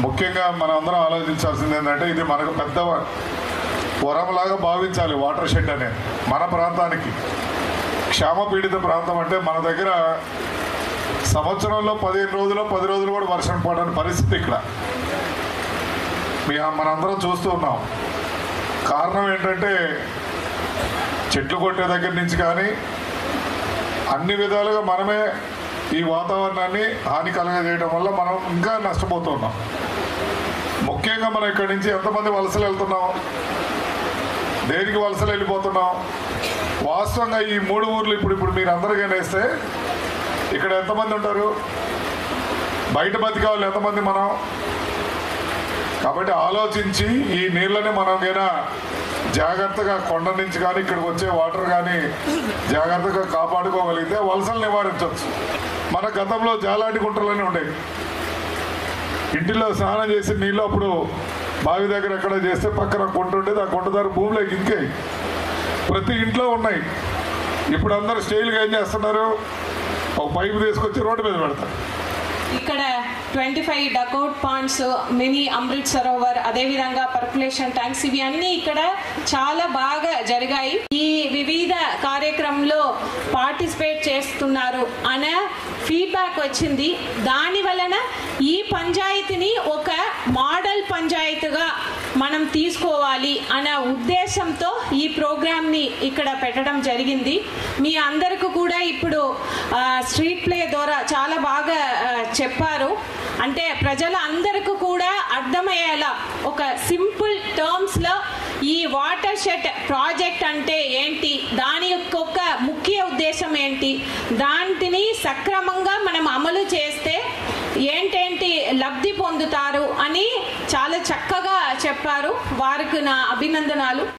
ముఖ్యంగా మనం అందరం ఆలోచించాల్సింది ఏంటంటే ఇది మనకు పెద్ద వరంలాగా భావించాలి. వాటర్ షెడ్ అనేది మన ప్రాంతానికి క్షామపీడిత ప్రాంతం. అంటే మన దగ్గర సంవత్సరంలో 15 రోజులు 10 రోజులు కూడా వర్షం పడని పరిస్థితి ఇక్కడ మనందరం చూస్తూ ఉన్నాం. కారణం ఏంటంటే చెట్లు కొట్టే దగ్గర నుంచి కానీ అన్ని విధాలుగా మనమే ఈ వాతావరణాన్ని హాని కలగజేయడం వల్ల మనం ఇంకా నష్టపోతున్నాం. ముఖ్యంగా మనం ఇక్కడి నుంచి ఎంతమంది వలసలు వెళ్తున్నాం, దేనికి వలసలు వెళ్ళిపోతున్నాం. వాస్తవంగా ఈ 3 ఊర్లు ఇప్పుడు మీరు అందరికీ వేస్తే ఇక్కడ ఎంతమంది ఉంటారు, బయట బతికే వాళ్ళు ఎంతమంది మనం. కాబట్టి ఆలోచించి ఈ నీళ్ళని మనకైనా జాగ్రత్తగా కొండ నుంచి కానీ ఇక్కడికి వచ్చే వాటర్ కానీ జాగ్రత్తగా కాపాడుకోగలిగితే వలసలు నివారించవచ్చు. మన గతంలో జాలాటి గుంటలన్నీ ఉండేవి. ఇంటిలో స్నానం చేసి నీళ్ళు అప్పుడు బావి దగ్గర ఎక్కడ చేస్తే పక్కన కొంట ఉండేది. ఆ కొంట దగ్గర భూమిలోకి ఇంకే ప్రతి ఇంట్లో ఉన్నాయి. ఇప్పుడు అందరూ స్టైల్గా ఏం చేస్తున్నారు, ఒక పైపు తీసుకొచ్చి రోడ్డు మీద పెడతారు. ఇక్కడ 25 dugout ponds, mini Amrit Sarovar, అదేవిధంగా పర్కులేషన్ ట్యాంక్స్, ఇవి అన్నీ ఇక్కడ చాలా బాగా జరిగాయి. ఈ వివిధ కార్యక్రమంలో పార్టిసిపేట్ చేస్తున్నారు అనే ఫీడ్బ్యాక్ వచ్చింది. దాని వలన ఈ పంచాయతీని ఒక మోడల్ పంచాయతీగా మనం తీసుకోవాలి అనే ఉద్దేశంతో ఈ ప్రోగ్రామ్ని ఇక్కడ పెట్టడం జరిగింది. మీ అందరికీ కూడా ఇప్పుడు స్ట్రీట్ ప్లే ద్వారా చాలా బాగా చెప్పారు. అంటే ప్రజలందరికీ కూడా అర్థమయ్యేలా ఒక సింపుల్ టర్మ్స్లో ఈ వాటర్ షెడ్ ప్రాజెక్ట్ అంటే ఏంటి, దాని యొక్క ముఖ్య ఉద్దేశం ఏంటి, దాంటిని సక్రమంగా మనం అమలు చేస్తే ఏంటేంటి లబ్ధి పొందుతారు అని చాలా చక్కగా చెప్పారు. వారికి నా అభినందనాలు.